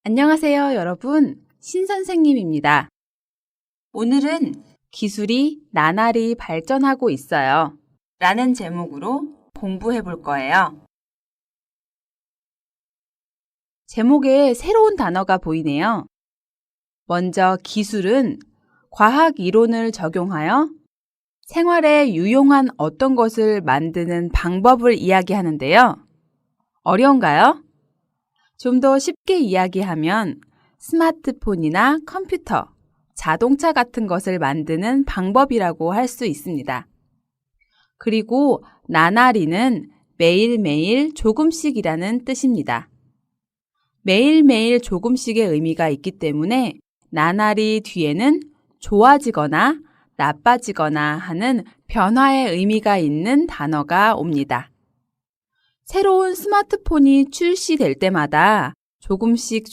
안녕하세요, 여러분. 신선생님입니다. 오늘은 기술이 나날이 발전하고 있어요. 라는 제목으로 공부해 볼 거예요. 제목에 새로운 단어가 보이네요. 먼저 기술은 과학 이론을 적용하여 생활에 유용한 어떤 것을 만드는 방법을 이야기하는데요. 어려운가요? 좀 더 쉽게 이야기하면 스마트폰이나 컴퓨터, 자동차 같은 것을 만드는 방법이라고 할 수 있습니다. 그리고 나날이는 매일매일 조금씩이라는 뜻입니다. 매일매일 조금씩의 의미가 있기 때문에 나날이 뒤에는 좋아지거나 나빠지거나 하는 변화의 의미가 있는 단어가 옵니다. 새로운 스마트폰이 출시될 때마다 조금씩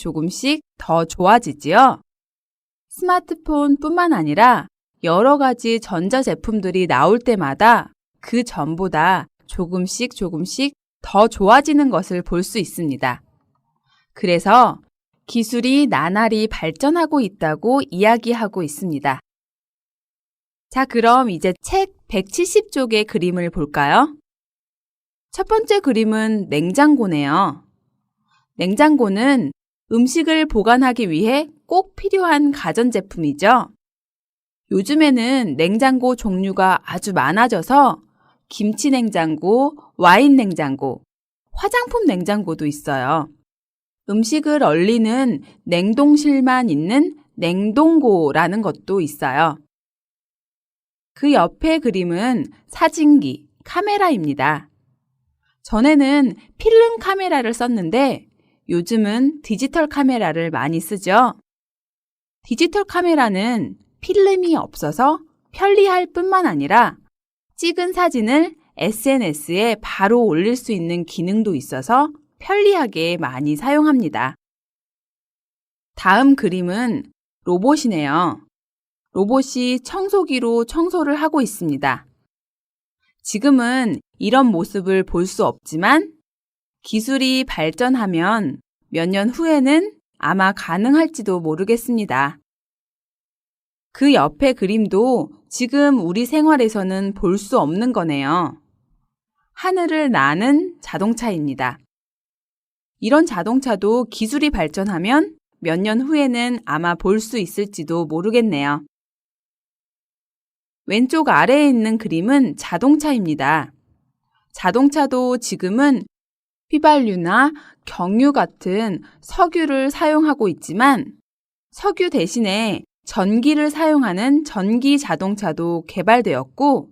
더 좋아지지요. 스마트폰뿐만 아니라 여러 가지 전자제품들이 나올 때마다 그 전보다 조금씩 더 좋아지는 것을 볼 수 있습니다. 그래서 기술이 나날이 발전하고 있다고 이야기하고 있습니다. 자, 그럼 이제 책 170쪽의 그림을 볼까요? 첫 번째 그림은 냉장고네요. 냉장고는 음식을 보관하기 위해 꼭 필요한 가전제품이죠. 요즘에는 냉장고 종류가 아주 많아져서 김치 냉장고, 와인 냉장고, 화장품 냉장고도 있어요. 음식을 얼리는 냉동실만 있는 냉동고라는 것도 있어요. 그 옆에 그림은 사진기, 카메라입니다. 전에는 필름 카메라를 썼는데 요즘은 디지털 카메라를 많이 쓰죠. 디지털 카메라는 필름이 없어서 편리할 뿐만 아니라 찍은 사진을 SNS에 바로 올릴 수 있는 기능도 있어서 편리하게 많이 사용합니다. 다음 그림은 로봇이네요. 로봇이 청소기로 청소를 하고 있습니다. 지금은 이런 모습을 볼 수 없지만 기술이 발전하면 몇 년 후에는 아마 가능할지도 모르겠습니다. 그 옆에 그림도 지금 우리 생활에서는 볼 수 없는 거네요. 하늘을 나는 자동차입니다. 이런 자동차도 기술이 발전하면 몇 년 후에는 아마 볼 수 있을지도 모르겠네요. 왼쪽 아래에 있는 그림은 자동차입니다. 자동차도 지금은 휘발유나 경유 같은 석유를 사용하고 있지만 석유 대신에 전기를 사용하는 전기 자동차도 개발되었고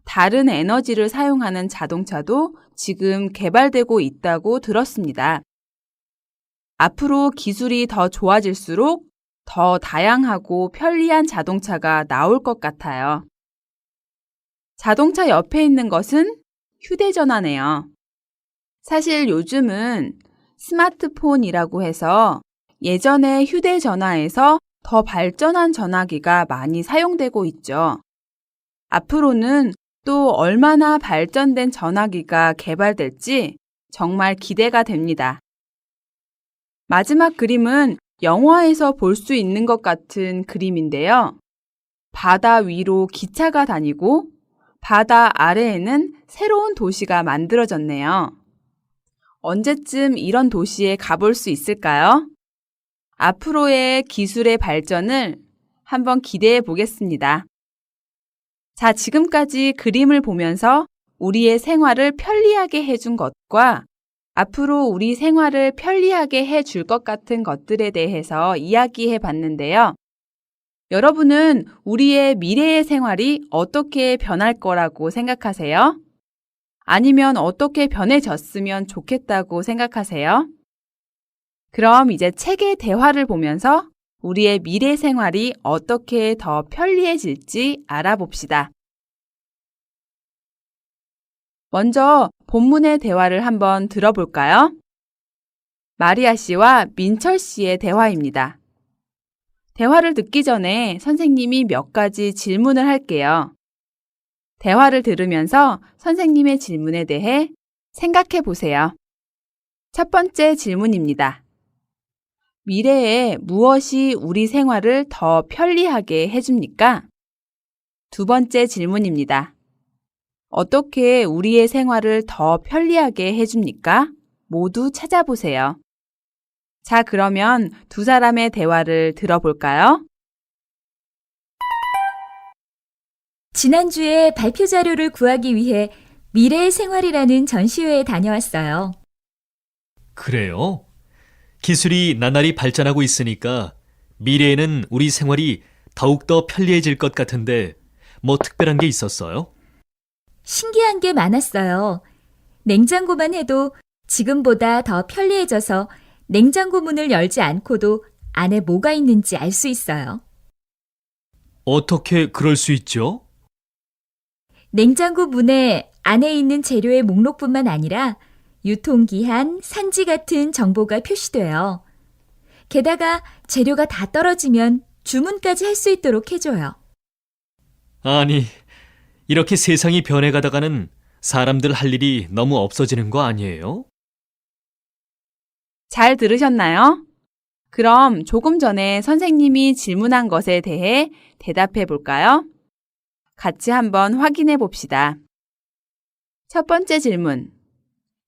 다른 에너지를 사용하는 자동차도 지금 개발되고 있다고 들었습니다. 앞으로 기술이 더 좋아질수록 더 다양하고 편리한 자동차가 나올 것 같아요. 자동차 옆에 있는 것은 휴대전화네요. 사실 요즘은 스마트폰이라고 해서 예전에 휴대전화에서 더 발전한 전화기가 많이 사용되고 있죠. 앞으로는 또 얼마나 발전된 전화기가 개발될지 정말 기대가 됩니다. 마지막 그림은 영화에서 볼 수 있는 것 같은 그림인데요. 바다 위로 기차가 다니고 바다 아래에는 새로운 도시가 만들어졌네요. 언제쯤 이런 도시에 가볼 수 있을까요? 앞으로의 기술의 발전을 한번 기대해 보겠습니다. 자, 지금까지 그림을 보면서 우리의 생활을 편리하게 해준 것과 앞으로 우리 생활을 편리하게 해줄 것 같은 것들에 대해서 이야기해 봤는데요. 여러분은 우리의 미래의 생활이 어떻게 변할 거라고 생각하세요? 아니면 어떻게 변해졌으면 좋겠다고 생각하세요? 그럼 이제 책의 대화를 보면서 우리의 미래 생활이 어떻게 더 편리해질지 알아봅시다. 먼저 본문의 대화를 한번 들어볼까요? 마리아 씨와 민철 씨의 대화입니다. 대화를 듣기 전에 선생님이 몇 가지 질문을 할게요. 대화를 들으면서 선생님의 질문에 대해 생각해 보세요. 첫 번째 질문입니다. 미래에 무엇이 우리 생활을 더 편리하게 해줍니까? 두 번째 질문입니다. 어떻게 우리의 생활을 더 편리하게 해줍니까? 모두 찾아보세요. 자, 그러면 두 사람의 대화를 들어볼까요? 지난주에 발표 자료를 구하기 위해 미래의 생활이라는 전시회에 다녀왔어요. 그래요? 기술이 나날이 발전하고 있으니까 미래에는 우리 생활이 더욱더 편리해질 것 같은데 뭐 특별한 게 있었어요? 신기한 게 많았어요. 냉장고만 해도 지금보다 더 편리해져서 냉장고 문을 열지 않고도 안에 뭐가 있는지 알 수 있어요. 어떻게 그럴 수 있죠? 냉장고 문에 안에 있는 재료의 목록뿐만 아니라 유통기한, 산지 같은 정보가 표시돼요. 게다가 재료가 다 떨어지면 주문까지 할 수 있도록 해줘요. 아니, 이렇게 세상이 변해가다가는 사람들 할 일이 너무 없어지는 거 아니에요? 잘 들으셨나요? 그럼 조금 전에 선생님이 질문한 것에 대해 대답해 볼까요? 같이 한번 확인해 봅시다. 첫 번째 질문.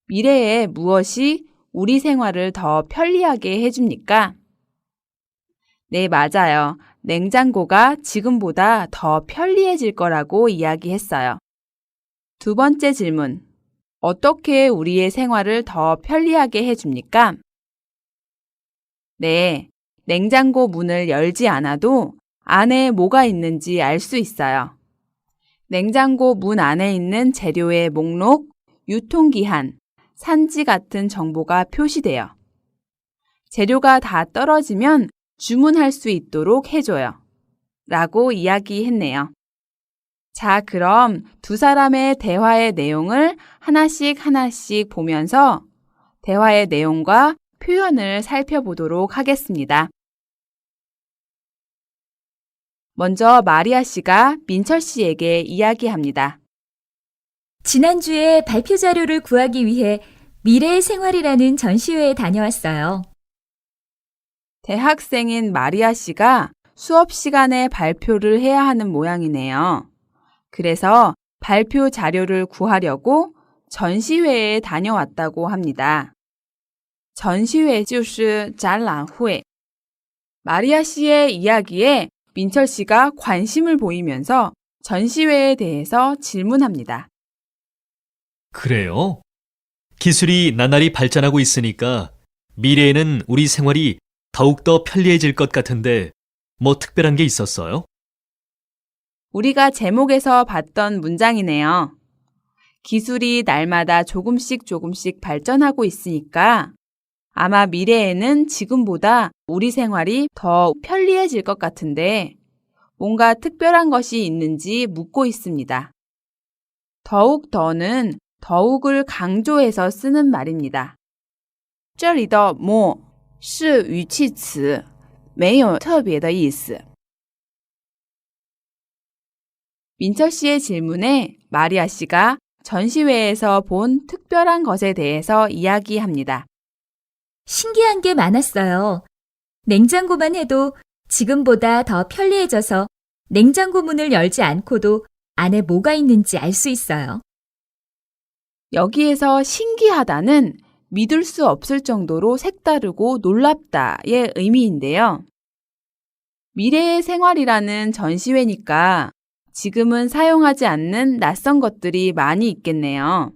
미래에 무엇이 우리 생활을 더 편리하게 해줍니까? 네, 맞아요. 냉장고가 지금보다 더 편리해질 거라고 이야기했어요. 두 번째 질문. 어떻게 우리의 생활을 더 편리하게 해줍니까? 네, 냉장고 문을 열지 않아도 안에 뭐가 있는지 알 수 있어요. 냉장고 문 안에 있는 재료의 목록, 유통기한, 산지 같은 정보가 표시돼요. 재료가 다 떨어지면 주문할 수 있도록 해줘요. 라고 이야기했네요. 자, 그럼 두 사람의 대화의 내용을 하나씩 보면서 대화의 내용과 표현을 살펴보도록 하겠습니다. 먼저 마리아 씨가 민철 씨에게 이야기합니다. 지난주에 발표 자료를 구하기 위해 미래의 생활이라는 전시회에 다녀왔어요. 대학생인 마리아 씨가 수업 시간에 발표를 해야 하는 모양이네요. 그래서 발표 자료를 구하려고 전시회에 다녀왔다고 합니다. 전시회 就是展览会. 마리아 씨의 이야기에 민철 씨가 관심을 보이면서 전시회에 대해서 질문합니다. 그래요? 기술이 나날이 발전하고 있으니까 미래에는 우리 생활이 더욱더 편리해질 것 같은데 뭐 특별한 게 있었어요? 우리가 제목에서 봤던 문장이네요. 기술이 날마다 조금씩 발전하고 있으니까 아마 미래에는 지금보다 우리 생활이 더 편리해질 것 같은데 뭔가 특별한 것이 있는지 묻고 있습니다. 더욱 더는 더욱을 강조해서 쓰는 말입니다. 这里的么是语气词，没有特别的意思。 민철 씨의 질문에 마리아 씨가 전시회에서 본 특별한 것에 대해서 이야기합니다. 신기한 게 많았어요. 냉장고만 해도 지금보다 더 편리해져서 냉장고 문을 열지 않고도 안에 뭐가 있는지 알 수 있어요. 여기에서 신기하다는 믿을 수 없을 정도로 색다르고 놀랍다의 의미인데요. 미래의 생활이라는 전시회니까 지금은 사용하지 않는 낯선 것들이 많이 있겠네요.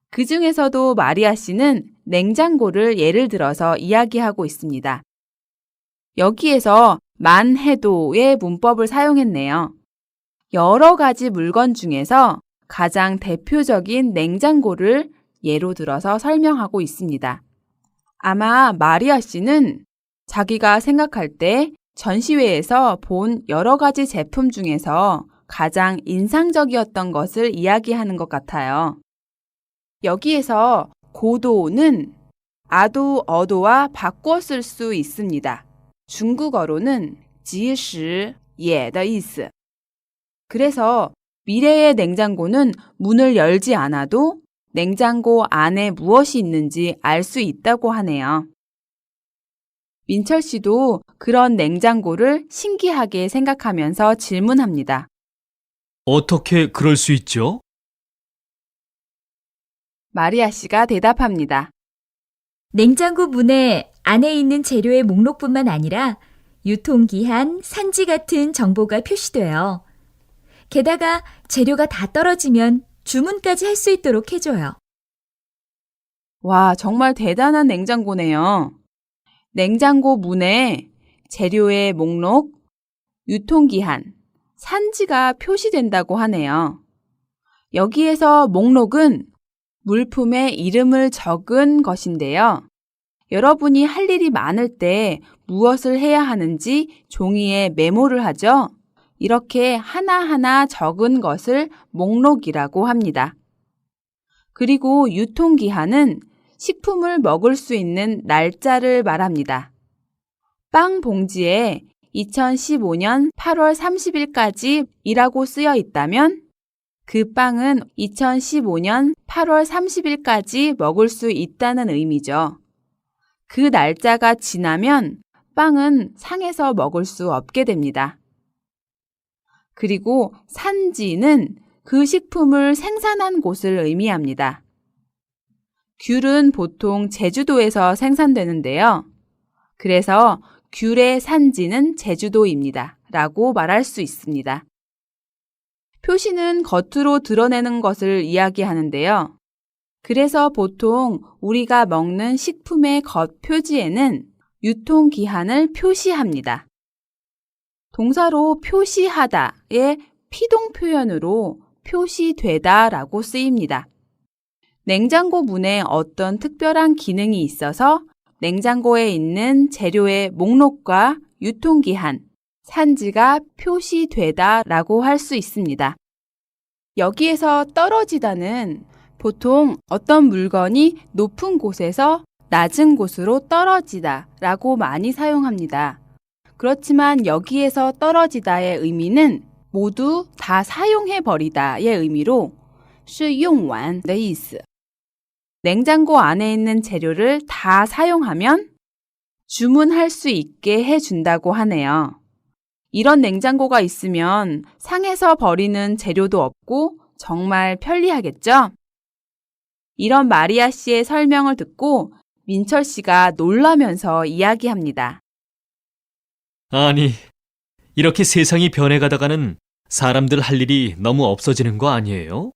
그 중에서도 마리아 씨는 냉장고를 예를 들어서 이야기하고 있습니다. 여기에서 만 해도의 문법을 사용했네요. 여러 가지 물건 중에서 가장 대표적인 냉장고를 예로 들어서 설명하고 있습니다. 아마 마리아 씨는 자기가 생각할 때 전시회에서 본 여러 가지 제품 중에서 가장 인상적이었던 것을 이야기하는 것 같아요. 여기에서 고도는 아도, 어도와 바꿔 쓸 수 있습니다. 중국어로는 即时也的意思. 그래서 미래의 냉장고는 문을 열지 않아도 냉장고 안에 무엇이 있는지 알 수 있다고 하네요. 민철 씨도 그런 냉장고를 신기하게 생각하면서 질문합니다. 어떻게 그럴 수 있죠? 마리아 씨가 대답합니다. 냉장고 문에 안에 있는 재료의 목록뿐만 아니라 유통기한, 산지 같은 정보가 표시돼요. 게다가 재료가 다 떨어지면 주문까지 할 수 있도록 해줘요. 와, 정말 대단한 냉장고네요. 냉장고 문에 재료의 목록, 유통기한, 산지가 표시된다고 하네요. 여기에서 목록은 물품의 이름을 적은 것인데요. 여러분이 할 일이 많을 때 무엇을 해야 하는지 종이에 메모를 하죠. 이렇게 하나하나 적은 것을 목록이라고 합니다. 그리고 유통기한은 식품을 먹을 수 있는 날짜를 말합니다. 빵 봉지에 2015년 8월 30일까지이라고 쓰여 있다면 그 빵은 2015년 8월 30일까지 먹을 수 있다는 의미죠. 그 날짜가 지나면 빵은 상해서 먹을 수 없게 됩니다. 그리고 산지는 그 식품을 생산한 곳을 의미합니다. 귤은 보통 제주도에서 생산되는데요. 그래서 귤의 산지는 제주도입니다. 라고 말할 수 있습니다. 표시는 겉으로 드러내는 것을 이야기하는데요. 그래서 보통 우리가 먹는 식품의 겉표지에는 유통기한을 표시합니다. 동사로 표시하다의 피동 표현으로 표시되다 라고 쓰입니다. 냉장고 문에 어떤 특별한 기능이 있어서 냉장고에 있는 재료의 목록과 유통기한, 산지가 표시되다 라고 할 수 있습니다. 여기에서 떨어지다는 보통 어떤 물건이 높은 곳에서 낮은 곳으로 떨어지다 라고 많이 사용합니다. 그렇지만 여기에서 떨어지다의 의미는 모두 다 사용해버리다의 의미로 是用完的意思. 냉장고 안에 있는 재료를 다 사용하면 주문할 수 있게 해준다고 하네요. 이런 냉장고가 있으면 상해서 버리는 재료도 없고 정말 편리하겠죠? 이런 마리아 씨의 설명을 듣고 민철 씨가 놀라면서 이야기합니다. 아니, 이렇게 세상이 변해가다가는 사람들 할 일이 너무 없어지는 거 아니에요?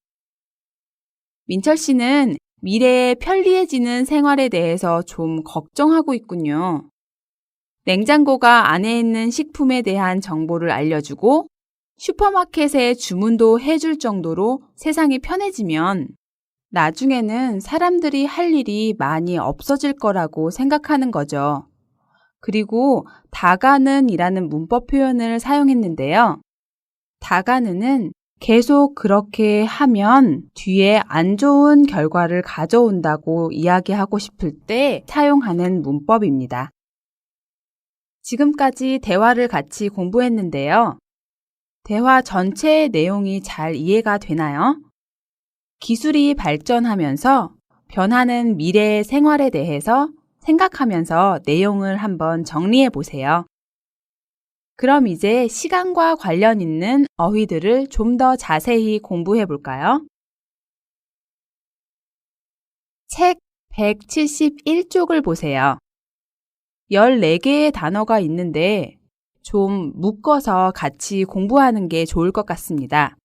민철 씨는 미래에 편리해지는 생활에 대해서 좀 걱정하고 있군요. 냉장고가 안에 있는 식품에 대한 정보를 알려주고 슈퍼마켓에 주문도 해줄 정도로 세상이 편해지면 나중에는 사람들이 할 일이 많이 없어질 거라고 생각하는 거죠. 그리고 다가는이라는 문법 표현을 사용했는데요. 다가는은 계속 그렇게 하면 뒤에 안 좋은 결과를 가져온다고 이야기하고 싶을 때 사용하는 문법입니다. 지금까지 대화를 같이 공부했는데요. 대화 전체의 내용이 잘 이해가 되나요? 기술이 발전하면서 변하는 미래의 생활에 대해서 생각하면서 내용을 한번 정리해 보세요. 그럼 이제 시간과 관련 있는 어휘들을 좀 더 자세히 공부해 볼까요? 책 171쪽을 보세요. 14개의 단어가 있는데 좀 묶어서 같이 공부하는 게 좋을 것 같습니다.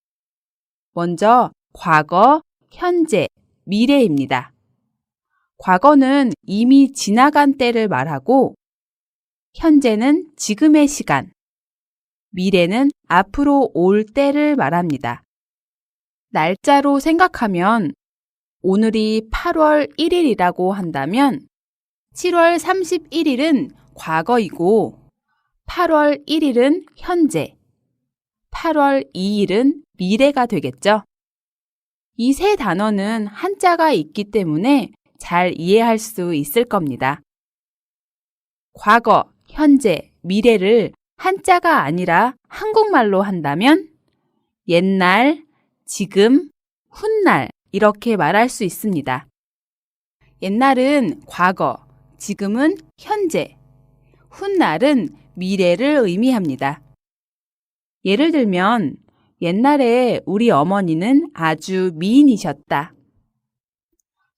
먼저 과거, 현재, 미래입니다. 과거는 이미 지나간 때를 말하고 현재는 지금의 시간, 미래는 앞으로 올 때를 말합니다. 날짜로 생각하면 오늘이 8월 1일이라고 한다면 7월 31일은 과거이고 8월 1일은 현재, 8월 2일은 미래가 되겠죠. 이 세 단어는 한자가 있기 때문에 잘 이해할 수 있을 겁니다. 과거, 현재, 미래를 한자가 아니라 한국말로 한다면 옛날, 지금, 훗날 이렇게 말할 수 있습니다. 옛날은 과거, 지금은 현재, 훗날은 미래를 의미합니다. 예를 들면 옛날에 우리 어머니는 아주 미인이셨다.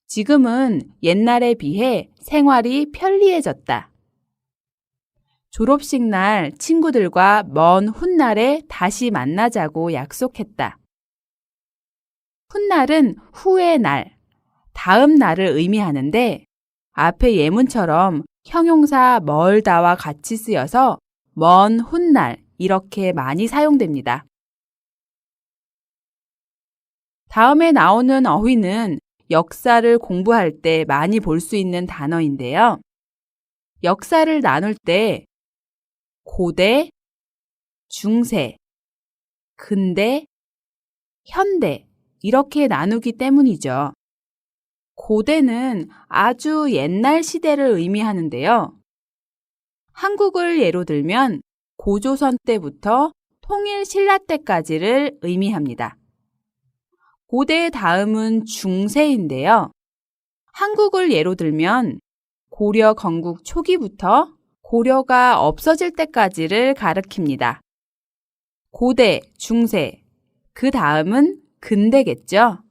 지금은 옛날에 비해 생활이 편리해졌다. 졸업식 날 친구들과 먼 훗날에 다시 만나자고 약속했다. 훗날은 후의 날, 다음 날을 의미하는데 앞에 예문처럼 형용사 멀다와 같이 쓰여서 먼 훗날 이렇게 많이 사용됩니다. 다음에 나오는 어휘는 역사를 공부할 때 많이 볼 수 있는 단어인데요. 역사를 나눌 때 고대, 중세, 근대, 현대 이렇게 나누기 때문이죠. 고대는 아주 옛날 시대를 의미하는데요. 한국을 예로 들면 고조선 때부터 통일 신라 때까지를 의미합니다. 고대의 다음은 중세인데요. 한국을 예로 들면 고려 건국 초기부터 고려가 없어질 때까지를 가리킵니다. 고대, 중세, 그 다음은 근대겠죠.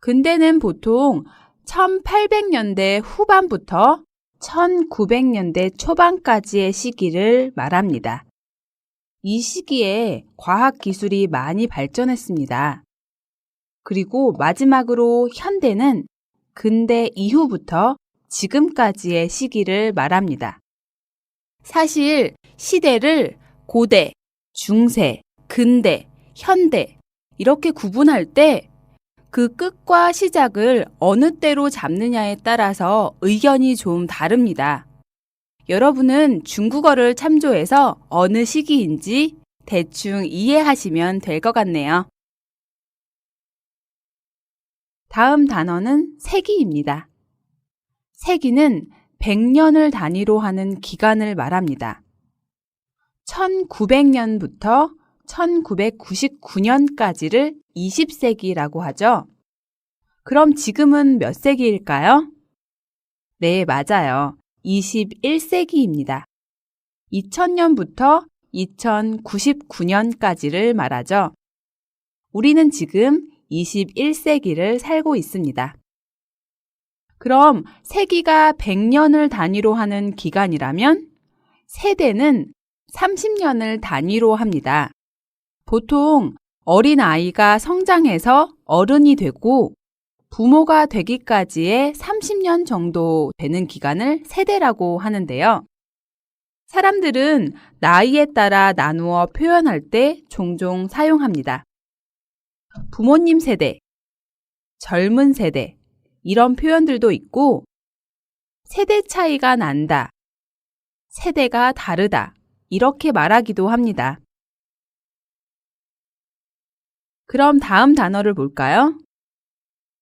근대는 보통 1800년대 후반부터 1900년대 초반까지의 시기를 말합니다. 이 시기에 과학기술이 많이 발전했습니다. 그리고 마지막으로 현대는 근대 이후부터 지금까지의 시기를 말합니다. 사실 시대를 고대, 중세, 근대, 현대 이렇게 구분할 때 그 끝과 시작을 어느 때로 잡느냐에 따라서 의견이 좀 다릅니다. 여러분은 중국어를 참조해서 어느 시기인지 대충 이해하시면 될 것 같네요. 다음 단어는 세기입니다. 세기는 100년을 단위로 하는 기간을 말합니다. 1900년부터 1999년까지를 20세기라고 하죠. 그럼 지금은 몇 세기일까요? 네, 맞아요. 21세기입니다. 2000년부터 2099년까지를 말하죠. 우리는 지금 21세기를 살고 있습니다. 그럼 세기가 100년을 단위로 하는 기간이라면 세대는 30년을 단위로 합니다. 보통 어린아이가 성장해서 어른이 되고 부모가 되기까지의 30년 정도 되는 기간을 세대라고 하는데요. 사람들은 나이에 따라 나누어 표현할 때 종종 사용합니다. 부모님 세대, 젊은 세대, 이런 표현들도 있고 세대 차이가 난다, 세대가 다르다, 이렇게 말하기도 합니다. 그럼 다음 단어를 볼까요?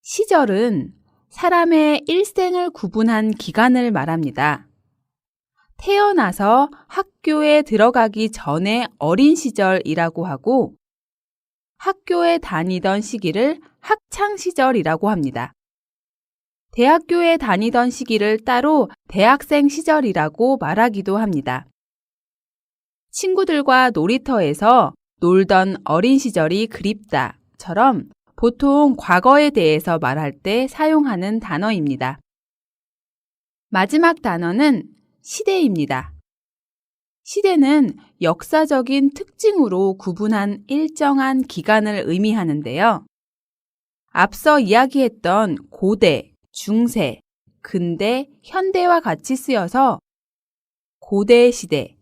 시절은 사람의 일생을 구분한 기간을 말합니다. 태어나서 학교에 들어가기 전에 어린 시절이라고 하고 학교에 다니던 시기를 학창시절이라고 합니다. 대학교에 다니던 시기를 따로 대학생 시절이라고 말하기도 합니다. 친구들과 놀이터에서 놀던 어린 시절이 그립다처럼 보통 과거에 대해서 말할 때 사용하는 단어입니다. 마지막 단어는 시대입니다. 시대는 역사적인 특징으로 구분한 일정한 기간을 의미하는데요. 앞서 이야기했던 고대, 중세, 근대, 현대와 같이 쓰여서 고대 시대,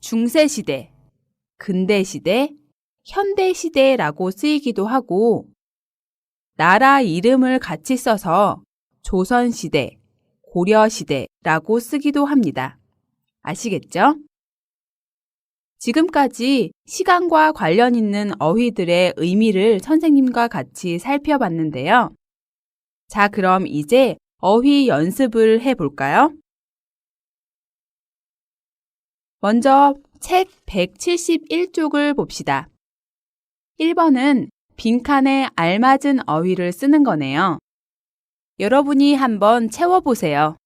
중세 시대, 근대 시대, 현대 시대라고 쓰이기도 하고 나라 이름을 같이 써서 조선 시대, 고려 시대라고 쓰기도 합니다. 아시겠죠? 지금까지 시간과 관련 있는 어휘들의 의미를 선생님과 같이 살펴봤는데요. 자, 그럼 이제 어휘 연습을 해볼까요? 먼저 책 171쪽을 봅시다. 1번은 빈칸에 알맞은 어휘를 쓰는 거네요. 여러분이 한번 채워보세요.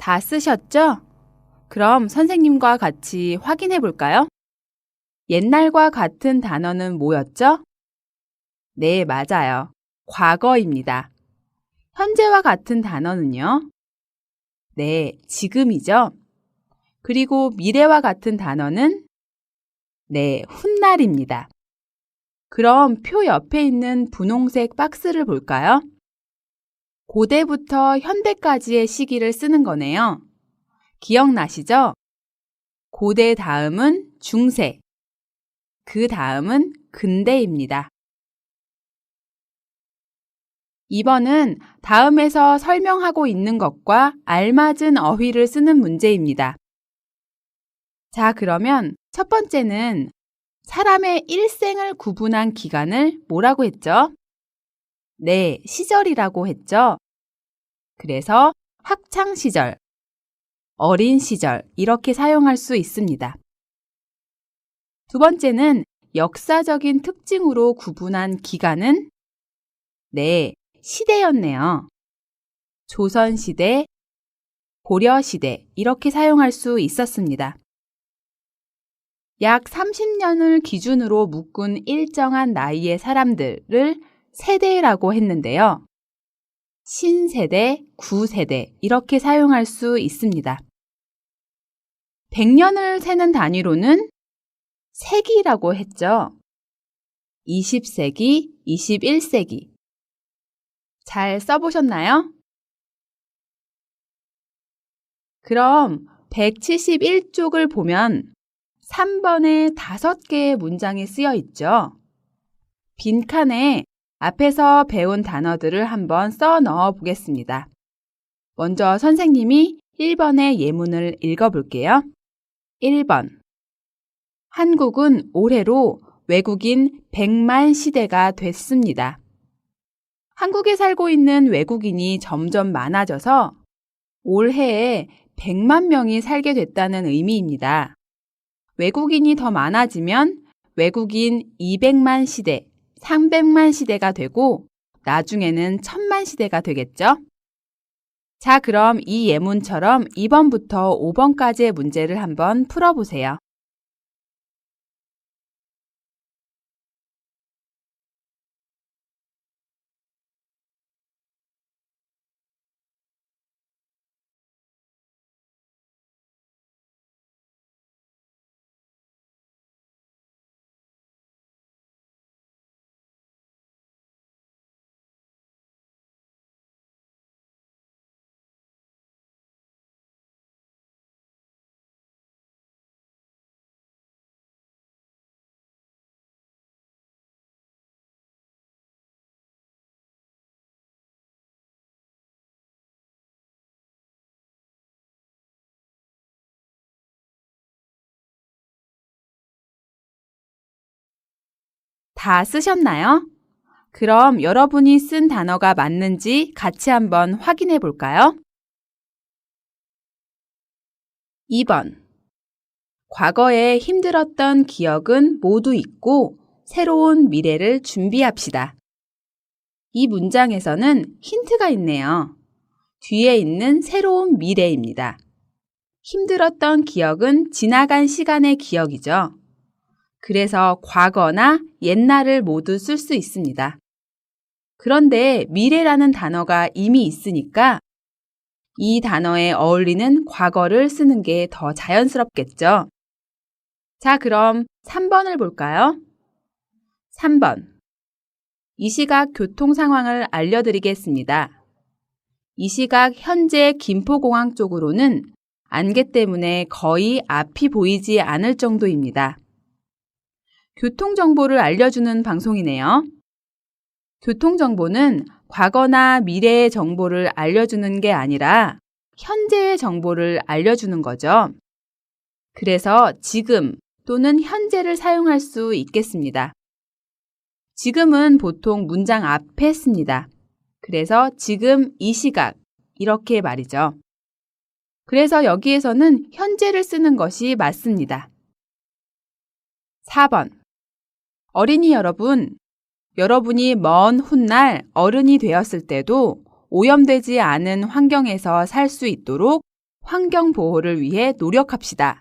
다 쓰셨죠? 그럼 선생님과 같이 확인해 볼까요? 옛날과 같은 단어는 뭐였죠? 네, 맞아요. 과거입니다. 현재와 같은 단어는요? 네, 지금이죠. 그리고 미래와 같은 단어는 네, 훗날입니다. 그럼 표 옆에 있는 분홍색 박스를 볼까요? 고대부터 현대까지의 시기를 쓰는 거네요. 기억나시죠? 고대 다음은 중세, 그 다음은 근대입니다. 2번은 다음에서 설명하고 있는 것과 알맞은 어휘를 쓰는 문제입니다. 자, 그러면 첫 번째는 사람의 일생을 구분한 기간을 뭐라고 했죠? 네, 시절이라고 했죠. 그래서 학창 시절, 어린 시절 이렇게 사용할 수 있습니다. 두 번째는 역사적인 특징으로 구분한 기간은 네, 시대였네요. 조선시대, 고려시대 이렇게 사용할 수 있었습니다. 약 30년을 기준으로 묶은 일정한 나이의 사람들을 세대라고 했는데요. 신세대, 구세대 이렇게 사용할 수 있습니다. 100년을 세는 단위로는 세기라고 했죠. 20세기, 21세기. 잘 써보셨나요? 그럼 171쪽을 보면 3번에 5개의 문장이 쓰여 있죠. 빈칸에 앞에서 배운 단어들을 한번 써 넣어 보겠습니다. 먼저 선생님이 1번의 예문을 읽어볼게요. 1번. 한국은 올해로 외국인 100만 시대가 됐습니다. 한국에 살고 있는 외국인이 점점 많아져서 올해에 100만 명이 살게 됐다는 의미입니다. 외국인이 더 많아지면 외국인 200만 시대, 300만 시대가 되고 나중에는 1000만 시대가 되겠죠? 자, 그럼 이 예문처럼 2번부터 5번까지의 문제를 한번 풀어보세요. 다 쓰셨나요? 그럼 여러분이 쓴 단어가 맞는지 같이 한번 확인해 볼까요? 2번. 과거에 힘들었던 기억은 모두 잊고 새로운 미래를 준비합시다. 이 문장에서는 힌트가 있네요. 뒤에 있는 새로운 미래입니다. 힘들었던 기억은 지나간 시간의 기억이죠. 그래서 과거나 옛날을 모두 쓸 수 있습니다. 그런데 미래라는 단어가 이미 있으니까 이 단어에 어울리는 과거를 쓰는 게 더 자연스럽겠죠. 자, 그럼 3번을 볼까요? 3번. 이 시각 교통 상황을 알려드리겠습니다. 이 시각 현재 김포공항 쪽으로는 안개 때문에 거의 앞이 보이지 않을 정도입니다. 교통정보를 알려주는 방송이네요. 교통정보는 과거나 미래의 정보를 알려주는 게 아니라 현재의 정보를 알려주는 거죠. 그래서 지금 또는 현재를 사용할 수 있겠습니다. 지금은 보통 문장 앞에 씁니다. 그래서 지금 이 시각 이렇게 말이죠. 그래서 여기에서는 현재를 쓰는 것이 맞습니다. 4번. 어린이 여러분, 여러분이 먼 훗날 어른이 되었을 때도 오염되지 않은 환경에서 살 수 있도록 환경 보호를 위해 노력합시다.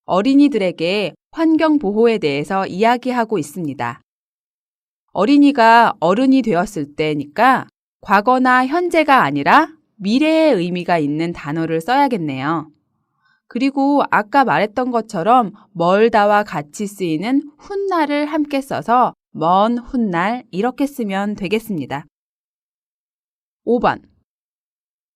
어린이들에게 환경 보호에 대해서 이야기하고 있습니다. 어린이가 어른이 되었을 때니까 과거나 현재가 아니라 미래의 의미가 있는 단어를 써야겠네요. 그리고 아까 말했던 것처럼 멀다와 같이 쓰이는 훗날을 함께 써서 먼 훗날 이렇게 쓰면 되겠습니다. 5번.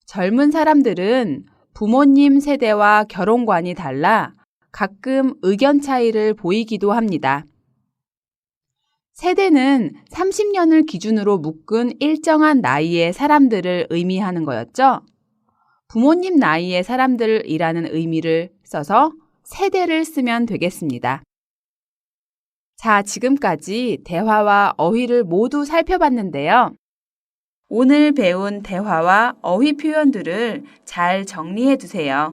젊은 사람들은 부모님 세대와 결혼관이 달라 가끔 의견 차이를 보이기도 합니다. 세대는 30년을 기준으로 묶은 일정한 나이의 사람들을 의미하는 거였죠. 부모님 나이의 사람들이라는 의미를 써서 세대를 쓰면 되겠습니다. 자, 지금까지 대화와 어휘를 모두 살펴봤는데요. 오늘 배운 대화와 어휘 표현들을 잘 정리해 두세요.